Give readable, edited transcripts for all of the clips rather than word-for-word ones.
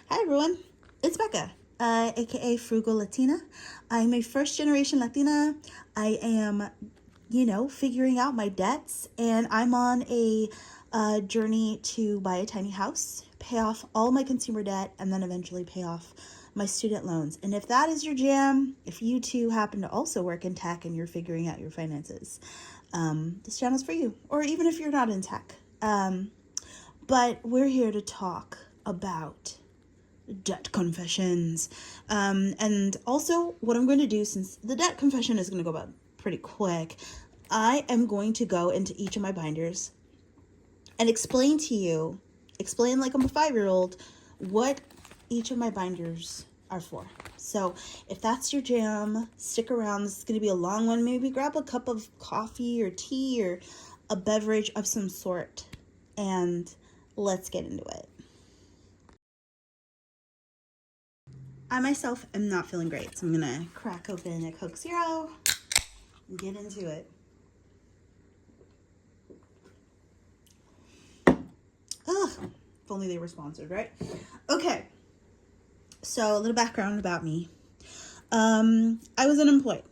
Hi everyone, it's Becca, aka Frugal Latina. I'm a first generation Latina. I am, figuring out my debts, and I'm on a journey to buy a tiny house, pay off all my consumer debt, and then eventually pay off my student loans. And if that is your jam, if you too happen to also work in tech and you're figuring out your finances, this channel's for you. Or even if you're not in tech. But we're here to talk about debt confessions. And also what I'm going to do, since the debt confession is going to go about pretty quick, I am going to go into each of my binders and explain like I'm a 5-year-old, what each of my binders are for. So if that's your jam, stick around. This is going to be a long one. Maybe grab a cup of coffee or tea or a beverage of some sort, and let's get into it. I myself am not feeling great, so I'm gonna crack open a Coke Zero and get into it. Ugh, if only they were sponsored, right? Okay, so a little background about me. I was unemployed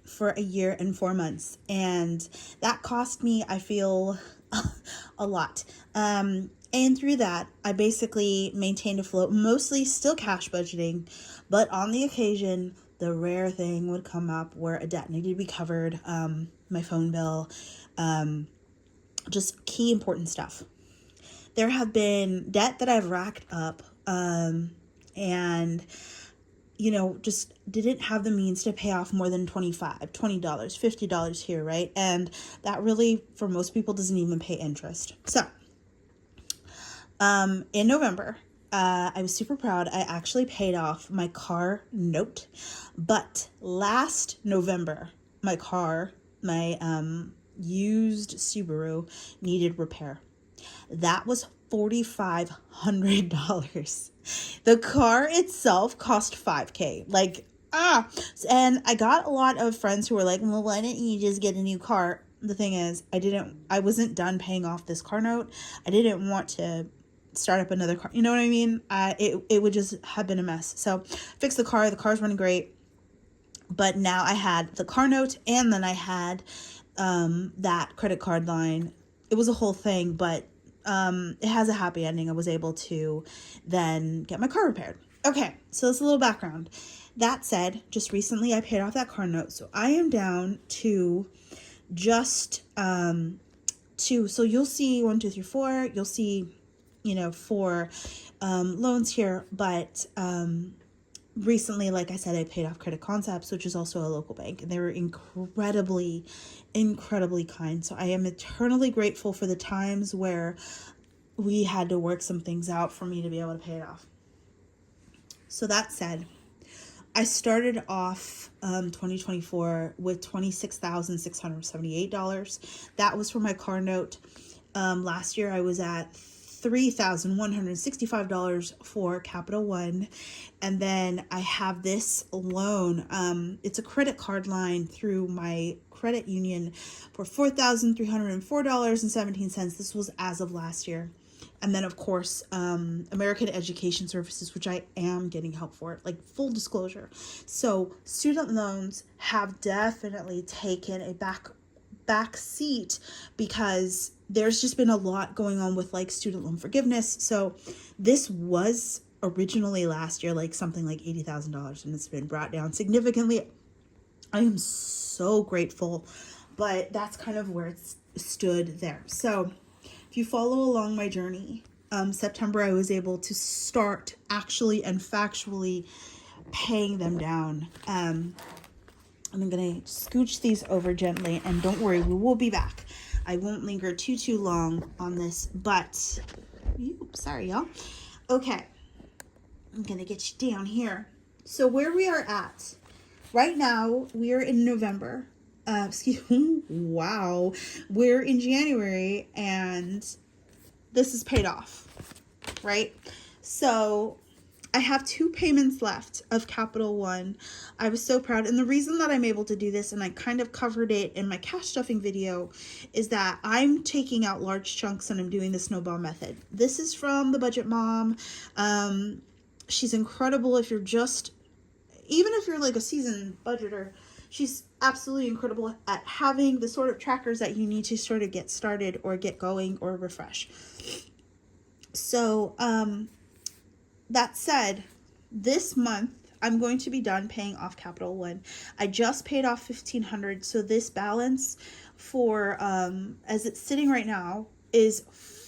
for a year and 4 months, and that cost me, I feel, a lot. And through that, I basically maintained afloat, mostly still cash budgeting, but on the occasion, the rare thing would come up where a debt needed to be covered, my phone bill, just key important stuff. There have been debt that I've racked up, and just didn't have the means to pay off more than $20, $50 here, right? And that really, for most people, doesn't even pay interest. So, in November, I was super proud. I actually paid off my car note, but last November, my used Subaru needed repair. That was $4,500. The car itself cost $5,000. And I got a lot of friends who were like, well, why didn't you just get a new car? The thing is, I wasn't done paying off this car note. I didn't want to start up another car. You know what I mean? It would just have been a mess. So fixed the car. The car's running great. But now I had the car note, and then I had that credit card line. It was a whole thing, but it has a happy ending. I was able to then get my car repaired. Okay, so that's a little background. That said, just recently I paid off that car note, so I am down to just two. So you'll see 1, 2, 3, 4. You'll see, 4 loans here, but recently, like I said, I paid off Credit Concepts, which is also a local bank, and they were incredibly kind. So I am eternally grateful for the times where we had to work some things out for me to be able to pay it off. So that said, I started off 2024 with $26,678. That was for my car note. Last year I was at $3,165 for Capital One. And then I have this loan. It's a credit card line through my credit union for $4,304.17. This was as of last year. And then, of course, American Education Services, which I am getting help for, like full disclosure. So student loans have definitely taken a back seat because there's just been a lot going on with like student loan forgiveness. So this was originally last year like something like $80,000, and it's been brought down significantly. I am so grateful, but that's kind of where it's stood there. So if you follow along my journey, September I was able to start actually and factually paying them down. I'm gonna scooch these over gently, and don't worry, we will be back. I won't linger too long on this, but sorry y'all. Okay, I'm gonna get you down here. So where we are at right now, we are in November. Wow, we're in January, and this is paid off, right? So I have 2 payments left of Capital One. I was so proud. And the reason that I'm able to do this, and I kind of covered it in my cash stuffing video, is that I'm taking out large chunks and I'm doing the snowball method. This is from the Budget Mom. She's incredible if you're just, even if you're like a seasoned budgeter, she's absolutely incredible at having the sort of trackers that you need to sort of get started or get going or refresh. So, that said, this month I'm going to be done paying off Capital One. I just paid off $1,500, so this balance for as it's sitting right now is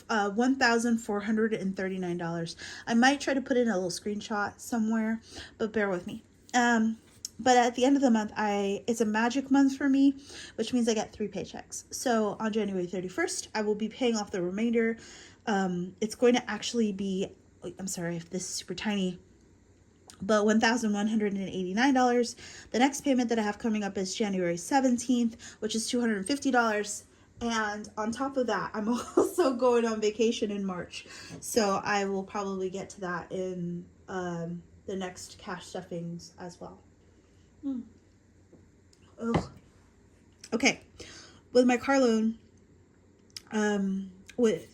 $1,439. I might try to put in a little screenshot somewhere, but bear with me. But at the end of the month, it's a magic month for me, which means I get 3 paychecks. So on January 31st, I will be paying off the remainder. It's going to actually be, I'm sorry if this is super tiny, but $1,189. The next payment that I have coming up is January 17th, which is $250. And on top of that, I'm also going on vacation in March. So I will probably get to that in the next cash stuffings as well. Ugh. Okay. With my car loan,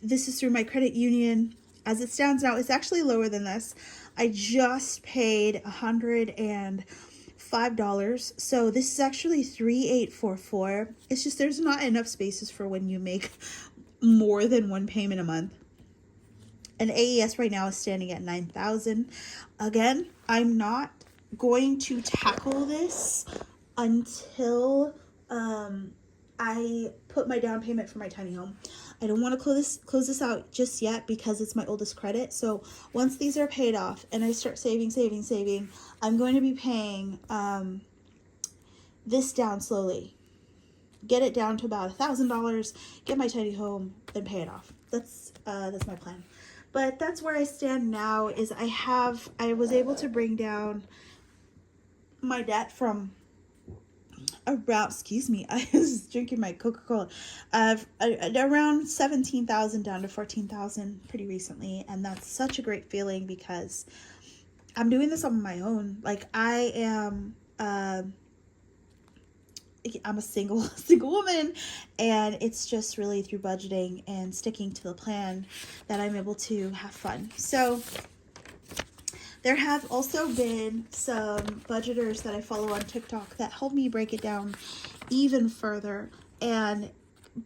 this is through my credit union. As it stands now, it's actually lower than this. I just paid $105. So this is actually $3,844. It's just there's not enough spaces for when you make more than one payment a month. And AES right now is standing at $9,000. Again, I'm not going to tackle this until I put my down payment for my tiny home. I don't want to close this out just yet because it's my oldest credit. So once these are paid off and I start saving, I'm going to be paying this down slowly. Get it down to about $1,000, get my tiny home, then pay it off. That's my plan. But that's where I stand now. Is I was able to bring down my debt from around, I was drinking my Coca-Cola, around 17,000 down to 14,000 pretty recently. And that's such a great feeling because I'm doing this on my own. Like I'm a single woman, and it's just really through budgeting and sticking to the plan that I'm able to have fun. So there have also been some budgeters that I follow on TikTok that help me break it down even further. And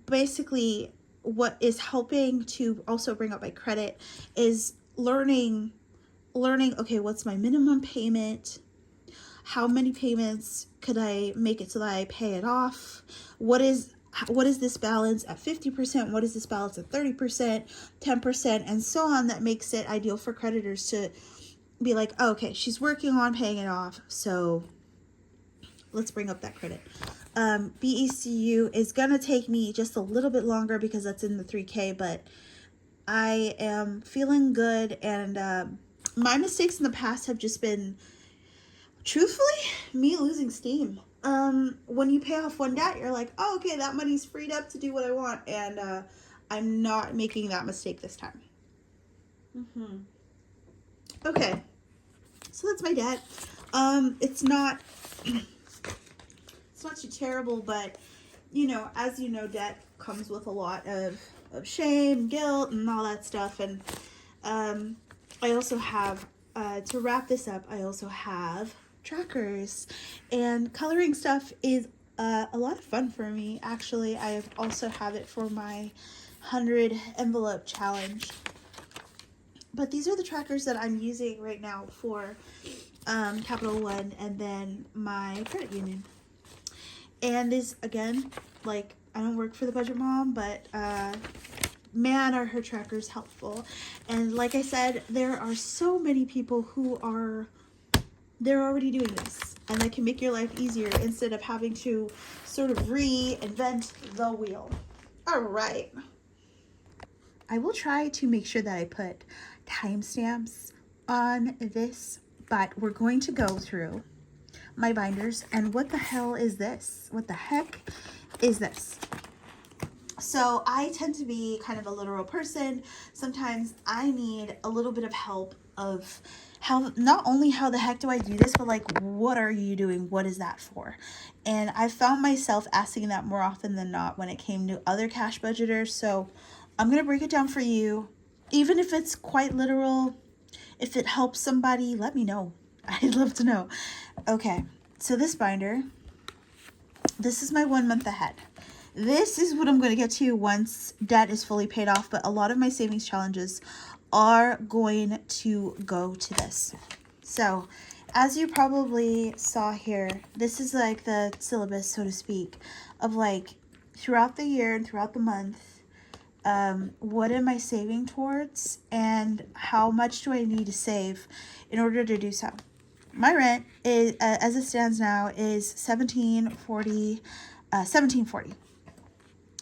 basically what is helping to also bring up my credit is learning, okay, what's my minimum payment? How many payments could I make it so that I pay it off? What is this balance at 50%? What is this balance at 30%, 10%, and so on, that makes it ideal for creditors to be like, oh, okay, she's working on paying it off, so let's bring up that credit. BECU is gonna take me just a little bit longer because that's in the 3K, but I am feeling good. And my mistakes in the past have just been, truthfully, me losing steam. When you pay off one debt, you're like, oh, okay, that money's freed up to do what I want, and I'm not making that mistake this time. Okay, so that's my debt. It's not too terrible, but as you know, debt comes with a lot of shame, guilt, and all that stuff. And I also have, to wrap this up, I also have trackers, and coloring stuff is a lot of fun for me. Actually, I also have it for my 100 envelope challenge. But these are the trackers that I'm using right now for Capital One and then my credit union. And this, again, like, I don't work for the Budget Mom, but man, are her trackers helpful. And like I said, there are so many people who they're already doing this, and that can make your life easier instead of having to sort of reinvent the wheel. All right. I will try to make sure that I put timestamps on this, but we're going to go through my binders. And what the hell is this? What the heck is this? So I tend to be kind of a literal person. Sometimes I need a little bit of help of not only how the heck do I do this, but like, what are you doing? What is that for? And I found myself asking that more often than not when it came to other cash budgeters. So I'm going to break it down for you. Even if it's quite literal, If it helps somebody, let me know. I'd love to know. Okay, so this binder, this is my 1 month ahead. This is what I'm going to get to once debt is fully paid off, but a lot of my savings challenges are going to go to this. So as you probably saw here, this is like the syllabus, so to speak, of like throughout the year and throughout the month, what am I saving towards and how much do I need to save in order to do so. My rent is, as it stands now, is $1740.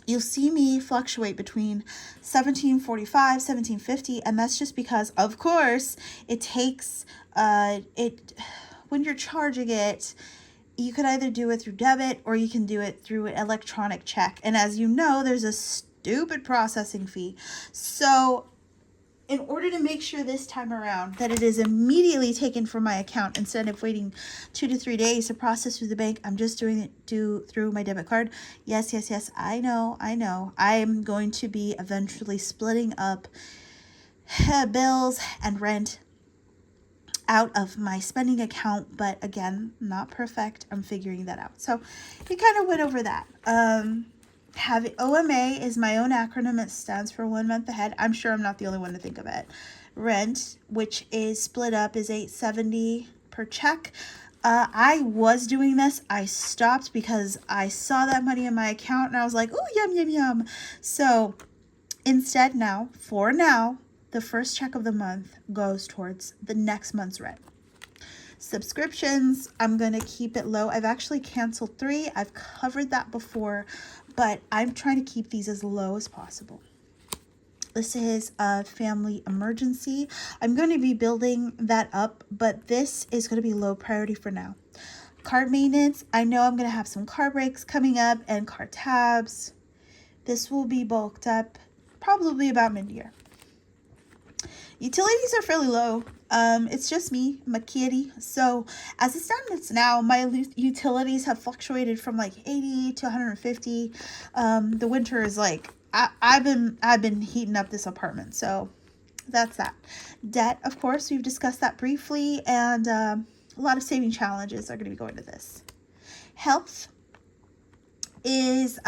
You'll see me fluctuate between $1745, $1750, and that's just because, of course, it takes when you're charging it, you could either do it through debit or you can do it through an electronic check. And as you know, there's a stupid processing fee. So in order to make sure this time around that it is immediately taken from my account instead of waiting 2 to 3 days to process through the bank, I'm just doing it through my debit card. Yes, I know. I am going to be eventually splitting up bills and rent out of my spending account, but again, not perfect. I'm figuring that out. So we kind of went over that. Having OMA is my own acronym. It stands for 1 month ahead. I'm sure I'm not the only one to think of it. Rent, which is split up, is $870 per check. I was doing this. I stopped because I saw that money in my account and I was like, oh, yum. So instead for now, the first check of the month goes towards the next month's rent. Subscriptions, I'm going to keep it low. I've actually canceled 3. I've covered that before, but I'm trying to keep these as low as possible. This is a family emergency. I'm going to be building that up, but this is going to be low priority for now. Card maintenance, I know I'm going to have some car breaks coming up and car tabs. This will be bulked up probably about mid-year. Utilities are fairly low. It's just me, my kitty. So as it stands now, my utilities have fluctuated from like 80 to 150. The winter is like, I've been heating up this apartment. So that's that. Debt, of course, we've discussed that briefly, and a lot of saving challenges are going to be going to this. Health is,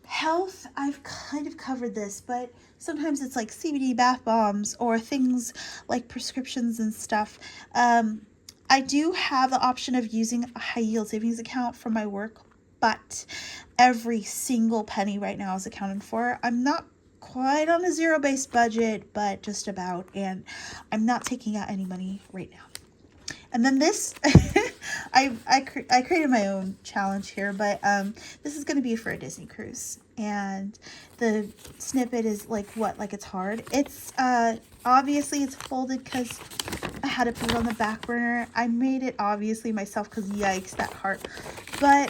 health, I've kind of covered this, but sometimes it's like CBD bath bombs or things like prescriptions and stuff. I do have the option of using a high yield savings account for my work, but every single penny right now is accounted for. I'm not quite on a zero-based budget, but just about, and I'm not taking out any money right now. And then this, I created my own challenge here, but this is going to be for a Disney cruise. And the snippet is like it's hard. It's obviously it's folded because I had to put it on the back burner. I made it obviously myself because yikes, that heart. But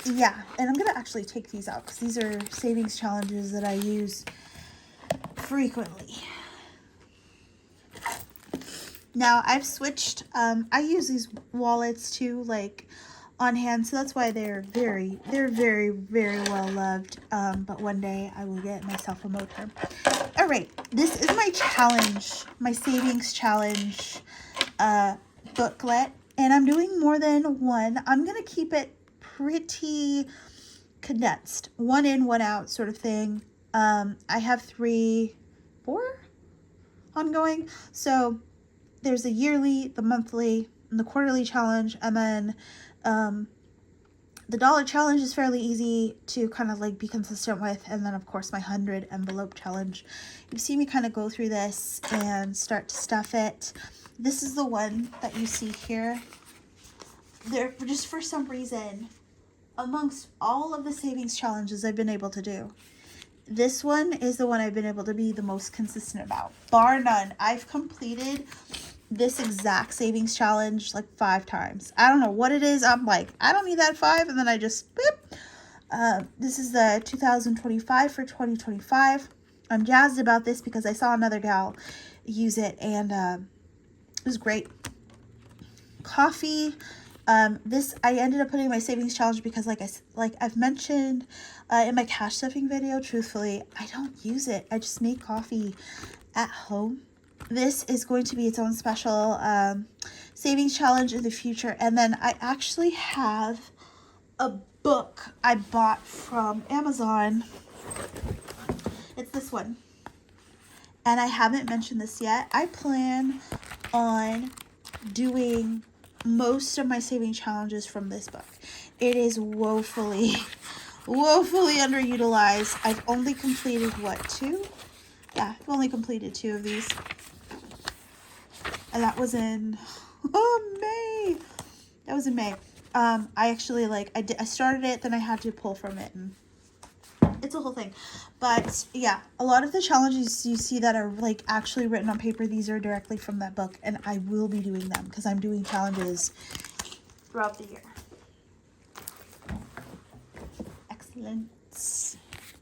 yeah, and I'm going to actually take these out because these are savings challenges that I use frequently. Now I've switched, I use these wallets too, like on hand, so that's why they're very, very well loved. But one day I will get myself a motor. All right, this is my challenge, my savings challenge booklet, and I'm doing more than one. I'm gonna keep it pretty condensed, 1 in, 1 out sort of thing. I have 4 ongoing, so there's the yearly, the monthly, and the quarterly challenge, and then the dollar challenge is fairly easy to kind of like be consistent with, and then of course my 100 envelope challenge. You've seen me kind of go through this and start to stuff it. This is the one that you see here. There, just for some reason, amongst all of the savings challenges I've been able to do, this one is the one I've been able to be the most consistent about, bar none. I've completed this exact savings challenge like 5 times. I don't know what it is. I'm like, I don't need that 5, and then I just boop. This is the 2025 for 2025. I'm jazzed about this because I saw another gal use it, and it was great. Coffee. This I ended up putting in my savings challenge because like I've mentioned in my cash stuffing video, truthfully, I don't use it. I just make coffee at home. this is going to be its own special savings challenge in the future. And then I actually have a book I bought from Amazon. It's this one. And I haven't mentioned this yet. I plan on doing most of my saving challenges from this book. It is woefully underutilized. I've only completed two? Yeah, I've only completed 2 of these. And that was in May. That was in May. I actually I started it, then I had to pull from it, and it's a whole thing. But yeah, a lot of the challenges you see that are like actually written on paper, these are directly from that book, and I will be doing them because I'm doing challenges throughout the year. Excellent.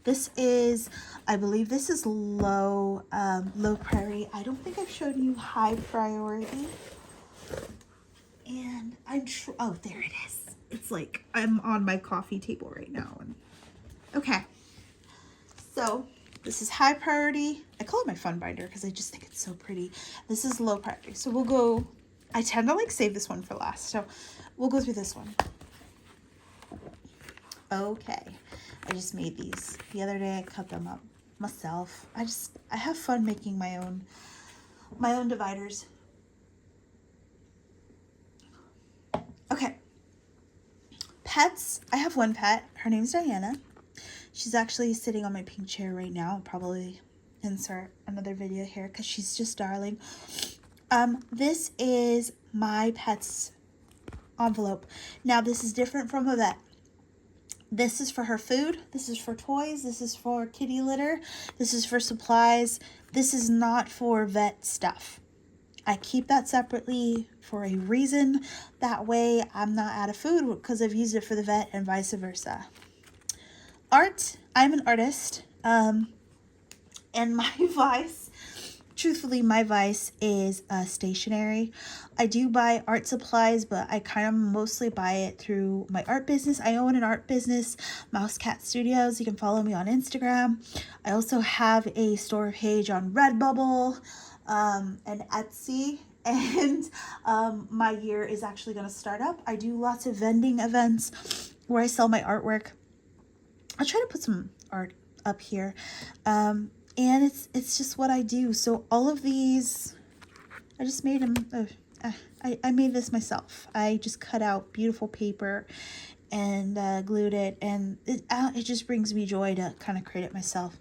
This is, I believe this is low priority. I don't think I've shown you high priority. And oh, there it is. It's like I'm on my coffee table right now. Okay. So this is high priority. I call it my fun binder because I just think it's so pretty. This is low priority. So we'll go, I tend to like save this one for last. So we'll go through this one. Okay. I just made these the other day. I cut them up myself. I have fun making my own dividers. Okay. Pets. I have one pet. Her name's Diana. She's actually sitting on my pink chair right now. I'll probably insert another video here because she's just darling. This is my pet's envelope. Now, this is different from a vet. This is for her food. This is for toys. This is for kitty litter. This is for supplies. This is not for vet stuff. I keep that separately for a reason. That way I'm not out of food because I've used it for the vet and vice versa. Art. I'm an artist. And my vice, truthfully, my vice is stationery. I do buy art supplies, but I kind of mostly buy it through my art business. I own an art business, Mousecatstudios. You can follow me on Instagram. I also have a store page on Redbubble and Etsy. And my year is actually going to start up. I do lots of vending events where I sell my artwork. I'll try to put some art up here. And it's just what I do. So all of these, I just made them. I made this myself. I just cut out beautiful paper and glued it, and it just brings me joy to kind of create it myself.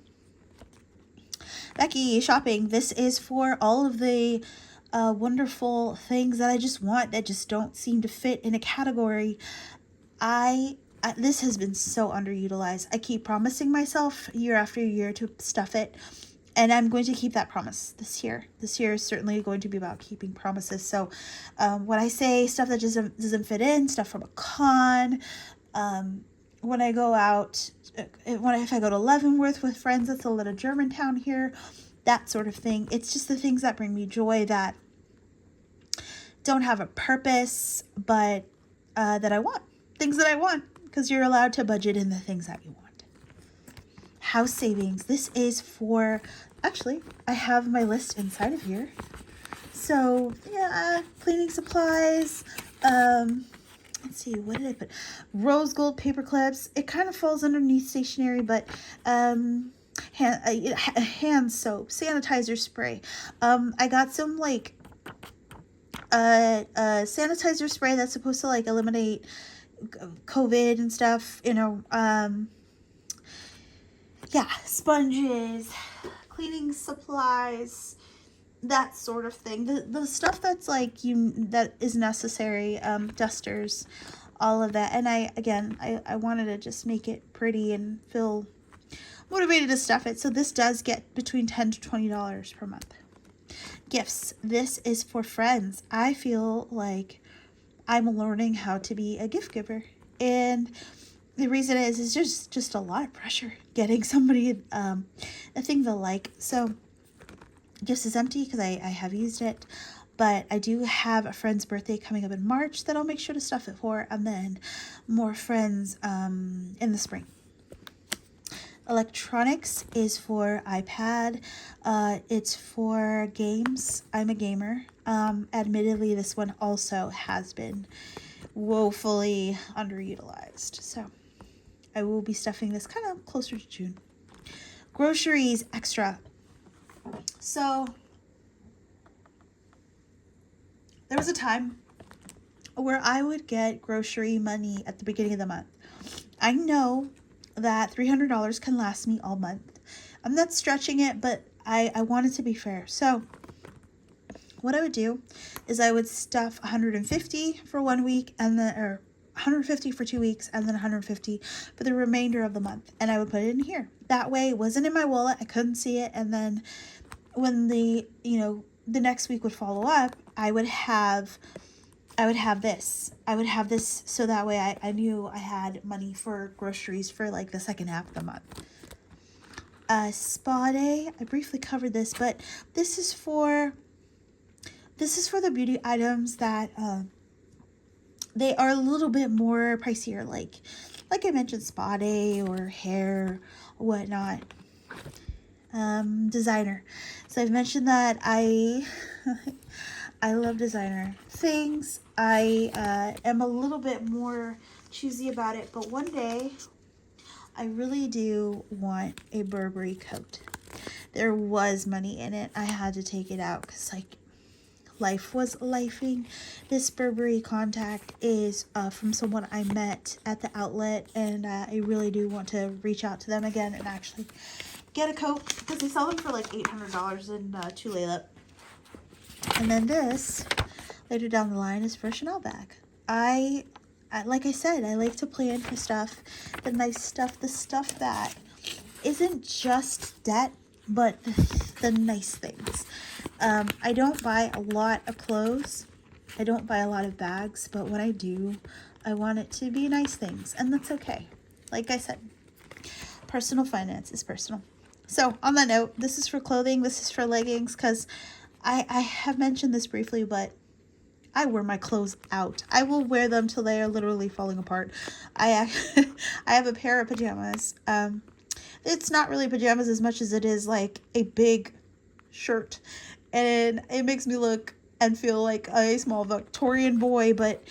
Becky, shopping. This is for all of the wonderful things that I just want that just don't seem to fit in a category. This has been so underutilized. I keep promising myself year after year to stuff it, and I'm going to keep that promise this year. This year is certainly going to be about keeping promises. So when I say stuff that just doesn't fit in, stuff from a con, when I go out, if I go to Leavenworth with friends, that's a little Germantown here, that sort of thing. It's just the things that bring me joy that don't have a purpose, but that I want. Things that I want, because you're allowed to budget in the things that you want. House savings. This is for, actually, I have my list inside of here. So, yeah, cleaning supplies. Let's see, what did I put? Rose gold paper clips. It kind of falls underneath stationery, but hand soap, sanitizer spray. I got some sanitizer spray that's supposed to eliminate COVID and stuff, yeah, sponges, cleaning supplies, that sort of thing. The stuff that's that is necessary, dusters, all of that. And I wanted to just make it pretty and feel motivated to stuff it. So this does get between $10 to $20 per month. Gifts. This is for friends. I feel like I'm learning how to be a gift giver, and the reason is just a lot of pressure getting somebody a thing they'll like. So gifts is empty because I have used it, but I do have a friend's birthday coming up in March that I'll make sure to stuff it for, and then more friends in the spring. Electronics is for iPad. It's for games. I'm a gamer. Admittedly, this one also has been woefully underutilized. So I will be stuffing this kind of closer to June. Groceries extra. So there was a time where I would get grocery money at the beginning of the month. I know that $300 can last me all month. I'm not stretching it, but I want it to be fair. So what I would do is I would stuff 150 for 1 week and then, or 150 for 2 weeks and then 150 for the remainder of the month. And I would put it in here. That way it wasn't in my wallet. I couldn't see it. And then when the next week would follow up, I would have this. I would have this so that way I knew I had money for groceries for like the second half of the month. Spa day. I briefly covered this, but this is for the beauty items that they are a little bit more pricier, like I mentioned, spa day or hair, whatnot. Designer. So I've mentioned that I love designer things. I am a little bit more choosy about it, but one day I really do want a Burberry coat. There was money in it. I had to take it out because like life was lifing. This Burberry contact is from someone I met at the outlet, and I really do want to reach out to them again and actually get a coat because they sell them for like $800 in Tulalip. And then this, later down the line, is for a Chanel bag. I like I said, I like to plan for stuff, the nice stuff, the stuff that isn't just debt, but the nice things. I don't buy a lot of clothes. I don't buy a lot of bags, but when I do, I want it to be nice things, and that's okay. Like I said, personal finance is personal. So on that note, this is for clothing, this is for leggings, because I have mentioned this briefly, but I wear my clothes out. I will wear them till they are literally falling apart. I have a pair of pajamas. It's not really pajamas as much as it is like a big shirt, and it makes me look and feel like a small Victorian boy, but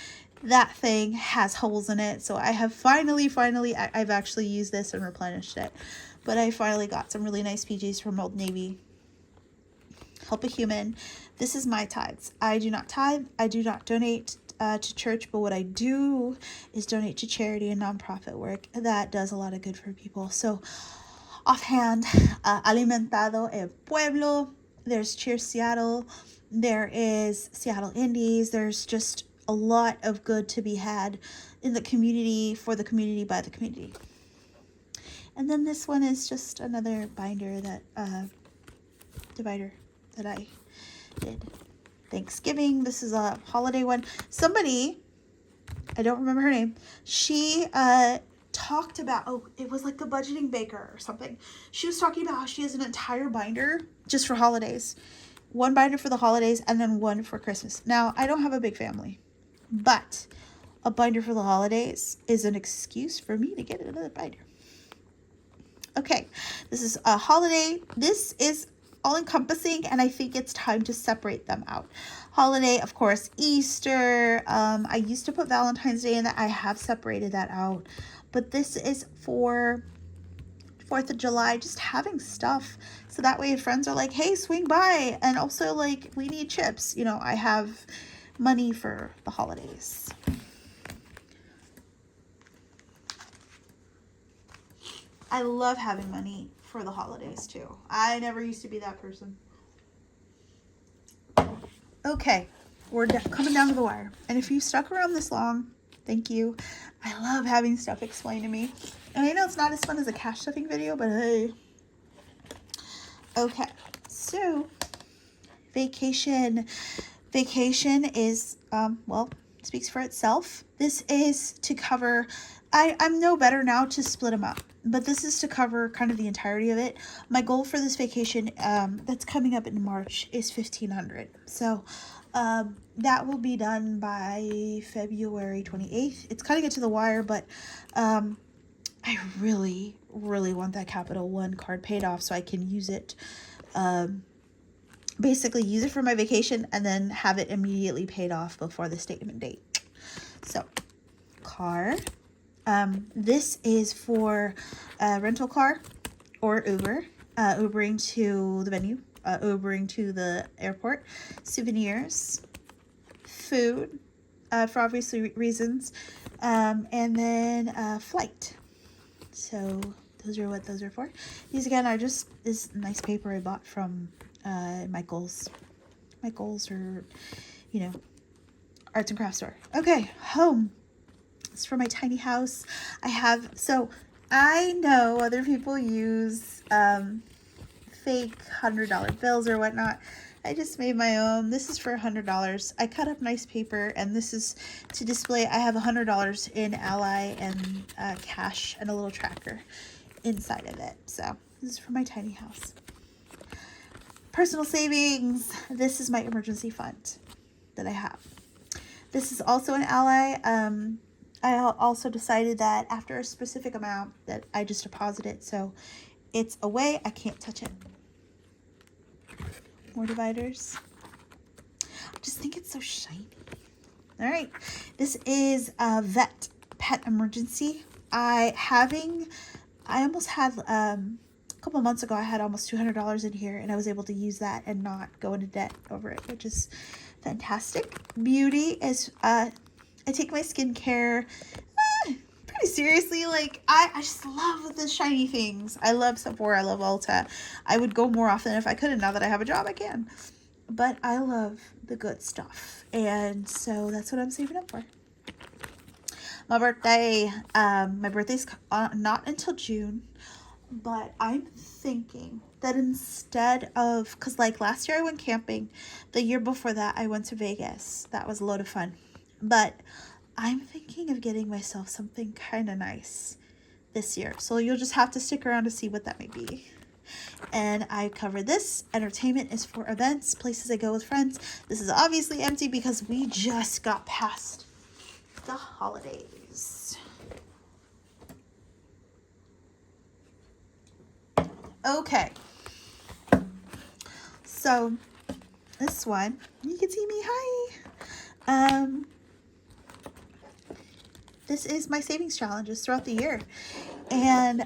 that thing has holes in it. So I have finally, I've actually used this and replenished it, but I finally got some really nice PJs from Old Navy. Help a human. This is my tithes. I do not tithe. I do not donate to church, but what I do is donate to charity and nonprofit work that does a lot of good for people. So offhand, Alimentado El Pueblo, there's Cheers Seattle, there is Seattle Indies, there's just a lot of good to be had in the community, for the community, by the community. And then this one is just another binder that, divider that I did. Thanksgiving, this is a holiday one. Somebody, I don't remember her name, she talked about, it was like the budgeting baker or something. She was talking about how she has an entire binder just for holidays. One binder for the holidays and then one for Christmas. Now, I don't have a big family, but a binder for the holidays is an excuse for me to get another binder. Okay, this is a holiday. This is all-encompassing, and I think it's time to separate them out. Holiday, of course, Easter. I used to put Valentine's Day in that. I have separated that out. But this is for 4th of July, just having stuff. So that way if friends are like, hey, swing by. And also, like, we need chips. You know, I have money for the holidays. I love having money for the holidays too. I never used to be that person. Okay, we're coming down to the wire. And if you stuck around this long, thank you. I love having stuff explained to me. And I know it's not as fun as a cash stuffing video, but hey. Okay, so vacation. Vacation is, well, speaks for itself. This is to cover, I'm no better now to split them up, but this is to cover kind of the entirety of it. My goal for this vacation that's coming up in March is $1,500. So that will be done by February 28th. It's cutting it to the wire, but I really, really want that Capital One card paid off so I can use it, basically use it for my vacation and then have it immediately paid off before the statement date. So, car. This is for a rental car or Uber, Ubering to the venue, Ubering to the airport, souvenirs, food, for obvious reasons, and then flight. So those are what those are for. These again are just this nice paper I bought from Michael's or, you know, arts and crafts store. Okay, home. It's for my tiny house. So I know other people use fake $100 bills or whatnot. I just made my own. This is for $100. I cut up nice paper, and this is to display. I have $100 in Ally and cash and a little tracker inside of it. So this is for my tiny house. Personal savings. This is my emergency fund that I have. This is also an Ally. I also decided that after a specific amount that I just deposit it, so it's away. I can't touch it. More dividers. I just think it's so shiny. All right, this is a vet pet emergency. I almost had a couple months ago. I had almost $200 in here, and I was able to use that and not go into debt over it, which is fantastic. Beauty is I take my skincare pretty seriously. Like I just love the shiny things. I love Sephora. I love Ulta. I would go more often if I could, and now that I have a job, I can. But I love the good stuff, and so that's what I'm saving up for. My birthday. My birthday's not until June, but I'm thinking that instead of, because like last year I went camping, the year before that I went to Vegas. That was a load of fun. But I'm thinking of getting myself something kind of nice this year. So you'll just have to stick around to see what that may be. And I cover this. Entertainment is for events, places I go with friends. This is obviously empty because we just got past the holidays. Okay. So this one, you can see me. Hi. This is my savings challenges throughout the year. And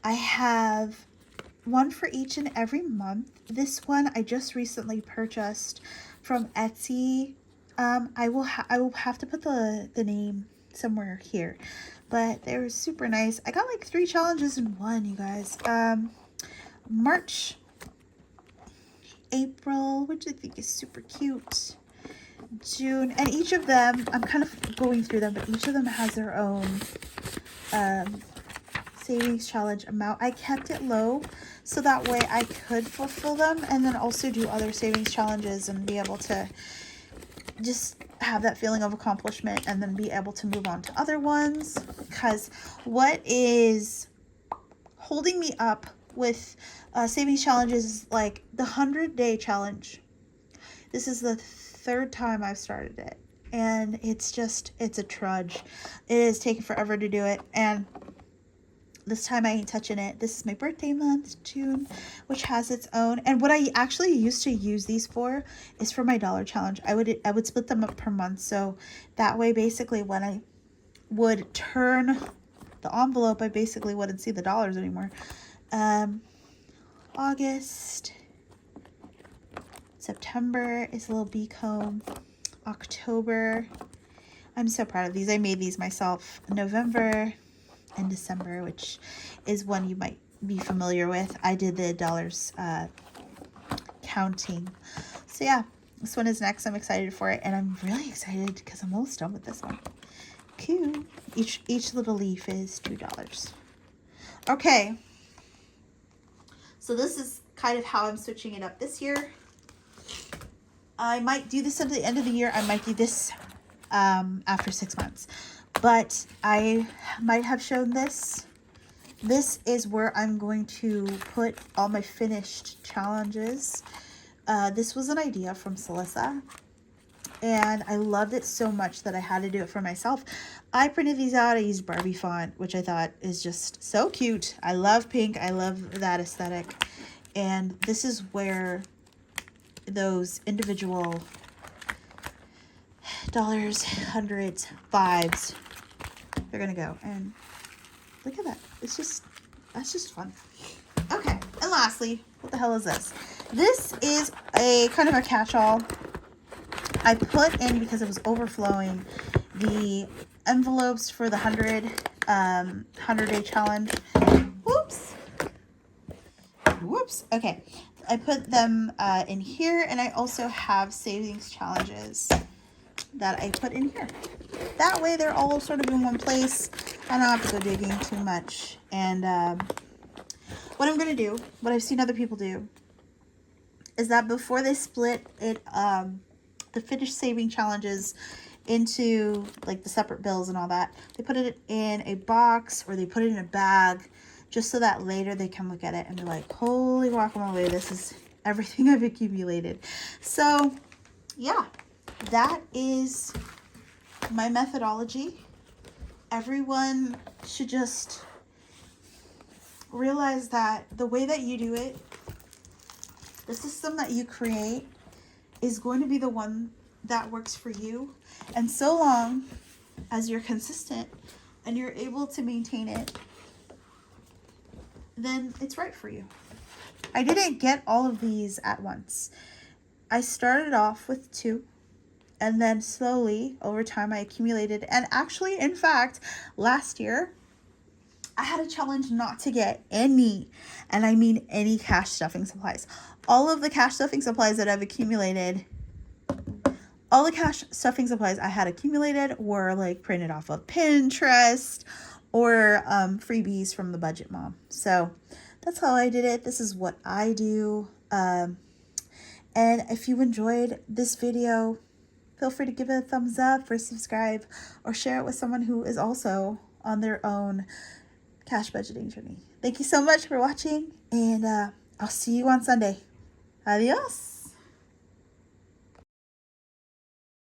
I have one for each and every month. This one I just recently purchased from Etsy. I will have to put the name somewhere here, but they were super nice. I got like 3 challenges in one, you guys. March, April, which I think is super cute, June, and each of them, I'm kind of going through them, but each of them has their own savings challenge amount. I kept it low so that way I could fulfill them and then also do other savings challenges and be able to just have that feeling of accomplishment and then be able to move on to other ones. Because what is holding me up with savings challenges is like the 100-day challenge. This is the 3rd time I've started it, and it's a trudge. It is taking forever to do it, and this time I ain't touching it. This is my birthday month, June, which has its own. And what I actually used to use these for is for my dollar challenge. I would split them up per month, so that way basically when I would turn the envelope, I basically wouldn't see the dollars anymore. August, September is a little bee comb. October, I'm so proud of these. I made these myself. November and December, which is one you might be familiar with. I did the dollars counting. So yeah, this one is next. I'm excited for it, and I'm really excited because I'm almost done with this one. Cute. Each little leaf is $2. Okay. So this is kind of how I'm switching it up this year. I might do this at the end of the year. I might do this after 6 months. But I might have shown this. This is where I'm going to put all my finished challenges. This was an idea from Celissa. and I loved it so much that I had to do it for myself. I printed these out. I used Barbie font, which I thought is just so cute. I love pink. I love that aesthetic. And this is where those individual dollars, hundreds, fives, they're gonna go. And look at that. It's just, that's just fun. Okay, and lastly, what the hell is this? This is a kind of a catch-all. I put in, because it was overflowing, the envelopes for the 100-day challenge. Whoops. Okay. I put them in here, and I also have savings challenges that I put in here. That way they're all sort of in one place. I don't have to go digging too much. And what I'm going to do, what I've seen other people do, is that before they split it, the finished saving challenges into like the separate bills and all that, they put it in a box or they put it in a bag, just so that later they can look at it and be like, holy guacamole, this is everything I've accumulated. So yeah, that is my methodology. Everyone should just realize that the way that you do it, the system that you create, is going to be the one that works for you. And so long as you're consistent and you're able to maintain it, then it's right for you. I didn't get all of these at once. I started off with 2, and then slowly over time I accumulated. And actually, in fact, last year I had a challenge not to get any, and I mean any, cash stuffing supplies. All of the cash stuffing supplies that I've accumulated, all the cash stuffing supplies I had accumulated were like printed off of Pinterest or freebies from the Budget Mom. So that's how I did it. This is what I do. And if you enjoyed this video, feel free to give it a thumbs up or subscribe or share it with someone who is also on their own cash budgeting journey. Thank you so much for watching, and I'll see you on Sunday. Adios.